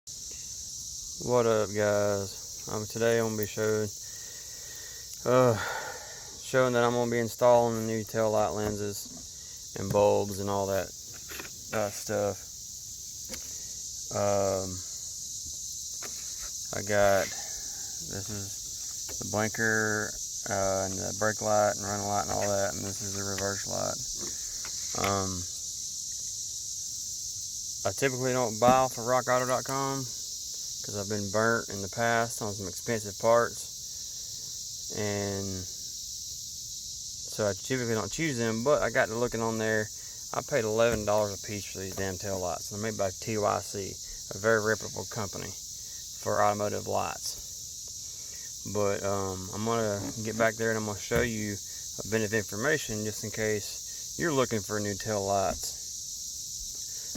What up, guys? Today I'm gonna be showing that I'm gonna be installing the new tail light lenses and bulbs and all that stuff. This is the blinker and the brake light and running light and all that, and this is the reverse light. I typically don't buy off of rockauto.com because I've been burnt in the past on some expensive parts, and so I typically don't choose them. But I got to looking on there. I paid $11 a piece for these damn tail lights. They're made by TYC, a very reputable company for automotive lights. But I'm gonna get back there and I'm gonna show you a bit of information just in case you're looking for new tail lights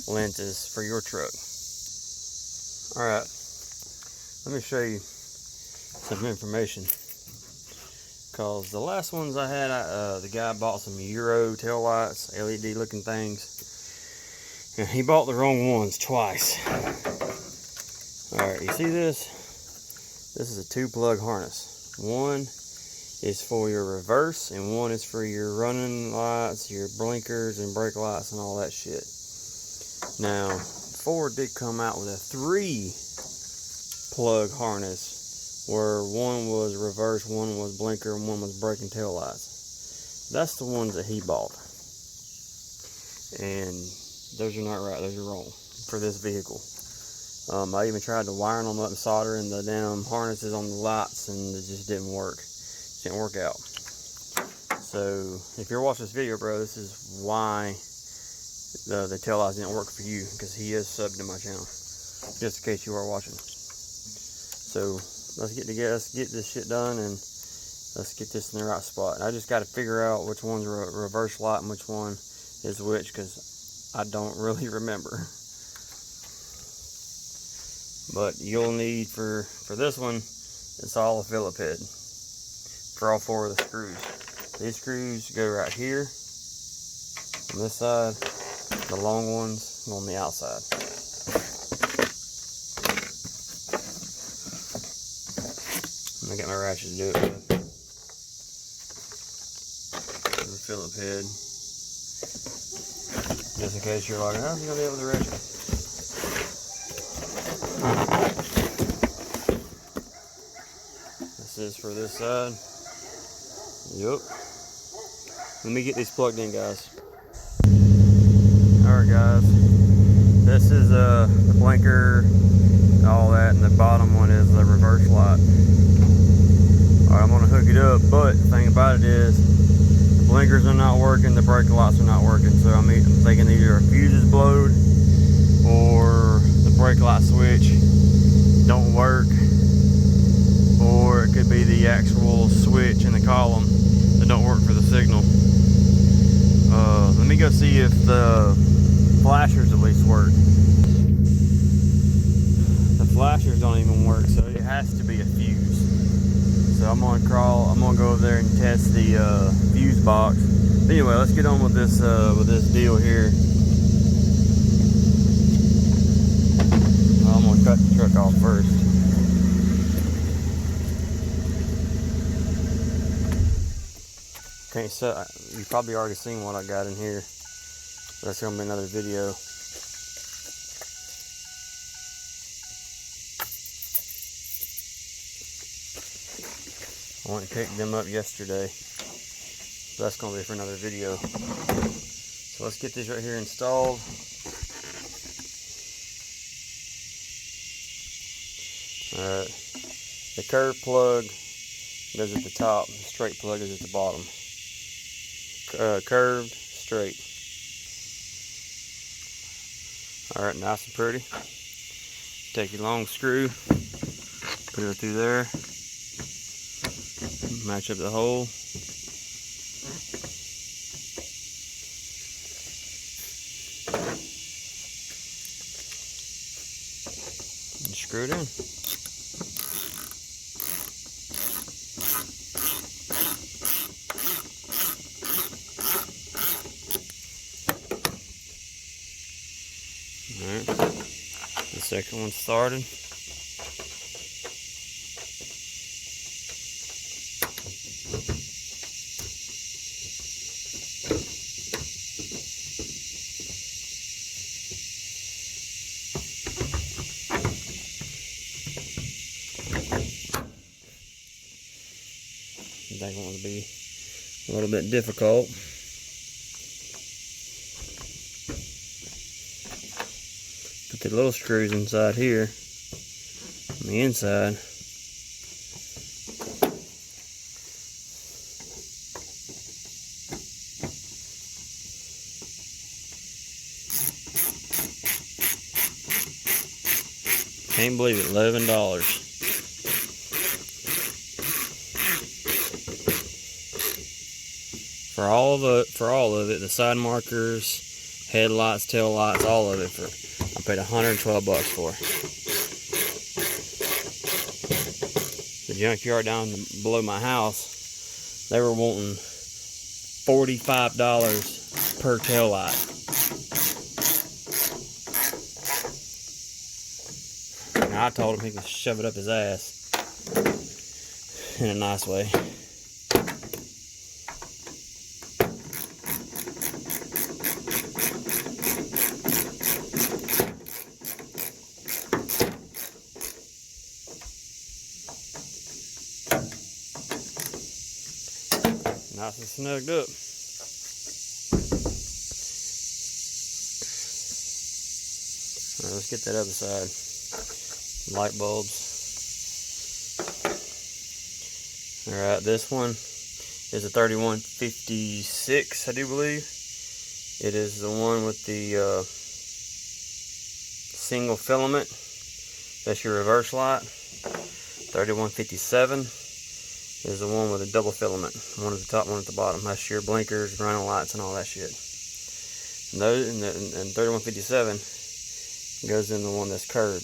lenses for your truck. All right. Let me show you some information, because the last ones I had, the guy bought some Euro tail lights, LED looking things, and he bought the wrong ones twice. Alright, you see this? This is a 2-plug harness. One is for your reverse and one is for your running lights, your blinkers and brake lights and all that shit. Now, Ford did come out with a 3-plug harness where one was reverse, one was blinker, and one was brake and tail lights. That's the ones that he bought, and those are not right, those are wrong for this vehicle. I even tried to wire them up and solder in the damn harnesses on the lights, and it just didn't work. It didn't work out. So if you're watching this video, bro, this is why the tail lights didn't work for you, because he is subbed to my channel, just in case you are watching. So let's get together, let's get this shit done, and let's get this in the right spot. I just got to figure out which one's reverse light and which one is which, because I don't really remember. But you'll need for this one, it's all a Phillip head for all 4 of the screws. These screws go right here on this side. The long ones go on the outside. I'm gonna get my ratchet to do it with the Phillip head, just in case you're like, how's he gonna do it with the ratchet? This is for this side. Yep. Let me get these plugged in, guys. Alright, guys. This is the blinker, all that, and the bottom one is the reverse light. Alright, I'm gonna hook it up, but the thing about it is the blinkers are not working, the brake lights are not working, so I'm thinking either a fuse is blowed or the brake light switch don't work, or it could be the actual switch in the column that don't work for the signal. Let me go see if the flashers at least work. The flashers don't even work, so it has to be a fuse. So I'm gonna go over there and test the fuse box. But anyway, let's get on with this deal here. I'm gonna cut the truck off first. Okay, so you've probably already seen what I got in here. That's gonna be another video. I went and picked them up yesterday. So that's gonna be for another video. So let's get this right here installed. Alright. The curved plug goes at the top, the straight plug is at the bottom. Curved, straight. Alright, nice and pretty. Take your long screw, put it through there, match up the hole. And screw it in. Alright. The second one started. That's going to be a little bit difficult. Put the little screws inside here on the inside. Can't believe it, $11. For all of it, the side markers, headlights, tail lights, all of it, I paid $112 for. The junkyard down below my house, they were wanting $45 per tail light. And I told him he could shove it up his ass in a nice way. Nice and snugged up. Alright, let's get that other side. Light bulbs. Alright, this one is a 3156, I do believe. It is the one with the single filament. That's your reverse light. 3157 is the one with a double filament. One at the top, one at the bottom. That's your blinkers, running lights, and all that shit. And those, and 3157 goes in the one that's curved.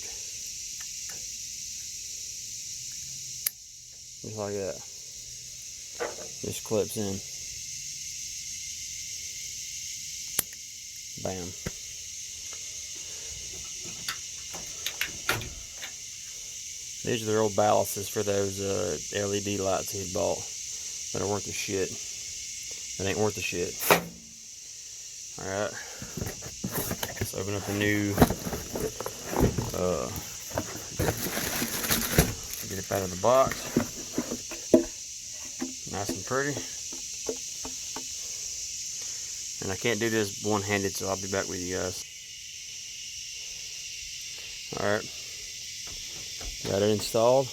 Just like that. Just clips in. Bam. These are the old ballasts for those LED lights he bought that are worth the shit. That ain't worth the shit. Alright. Let's open up the new get it out of the box. Nice and pretty. And I can't do this one-handed, so I'll be back with you guys. Alright. Got it installed.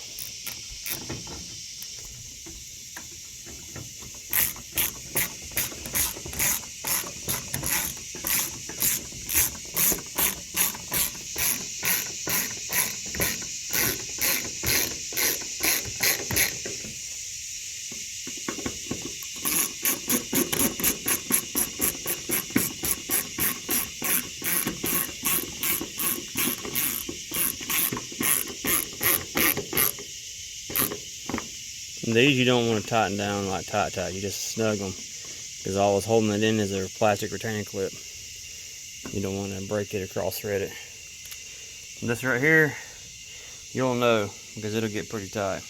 And these you don't want to tighten down like tight. You just snug them, because all I was holding it in is a plastic retaining clip. You don't want to break it or cross thread it. And this right here, you'll know, because it'll get pretty tight.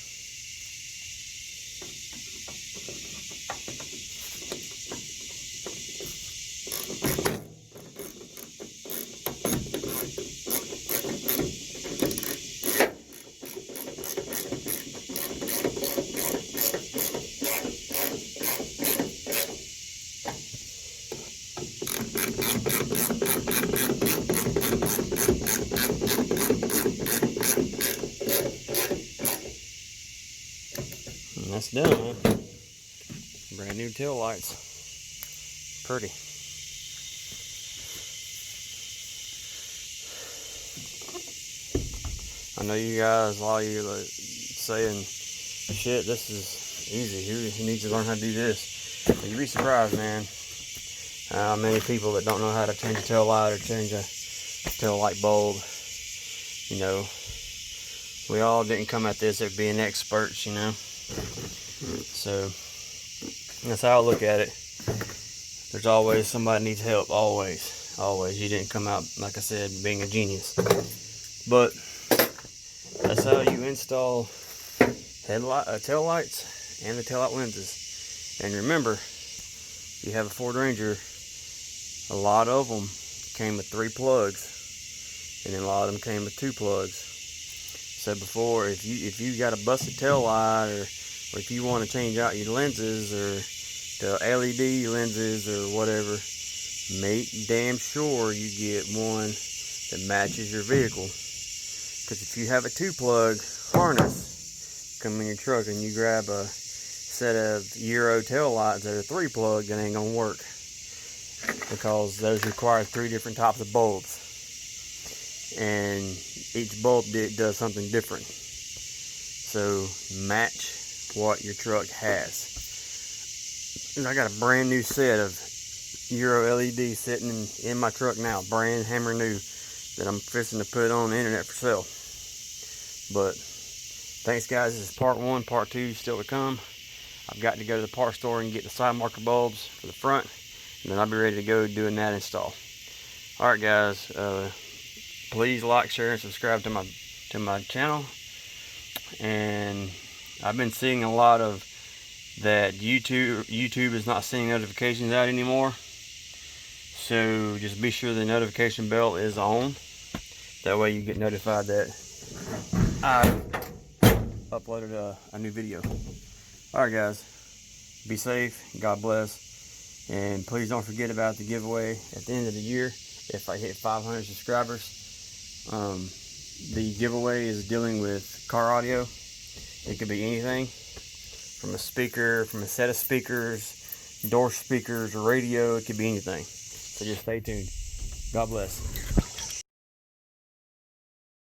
And that's done, huh? Brand new tail lights. Pretty. I know you guys, a lot of you are saying, shit, this is easy. Who needs to learn how to do this? But you'd be surprised, man. How many people that don't know how to change a tail light or change a tail light bulb. You know, we all didn't come at this at being experts, you know. So that's how I look at it. There's always somebody needs help. Always. You didn't come out, like I said, being a genius. But that's how you install tail lights and the tail light lenses. And remember, if you have a Ford Ranger, a lot of them came with 3 plugs, and then a lot of them came with 2 plugs. Said before, if you got a busted tail light, or if you want to change out your lenses or the LED lenses or whatever, make damn sure you get one that matches your vehicle. Because if you have a 2-plug harness come in your truck and you grab a set of Euro tail lights that are 3-plug, that ain't gonna work, because those require 3 different types of bulbs, and each bulb does something different. So match what your truck has. And I got a brand new set of Euro LED sitting in my truck now, brand hammer new, that I'm fixing to put on the internet for sale. But thanks guys, this is part 1. Part 2 is still to come. I've got to go to the parts store and get the side marker bulbs for the front, and then I'll be ready to go doing that install. Alright guys, please like, share, and subscribe to my channel. And I've been seeing a lot of that YouTube is not sending notifications out anymore. So just be sure the notification bell is on. That way you get notified that I uploaded a new video. Alright guys, be safe, God bless, and please don't forget about the giveaway at the end of the year. If I hit 500 subscribers, the giveaway is dealing with car audio. It could be anything, from a speaker, from a set of speakers, door speakers, radio. It could be anything. So just stay tuned. God bless.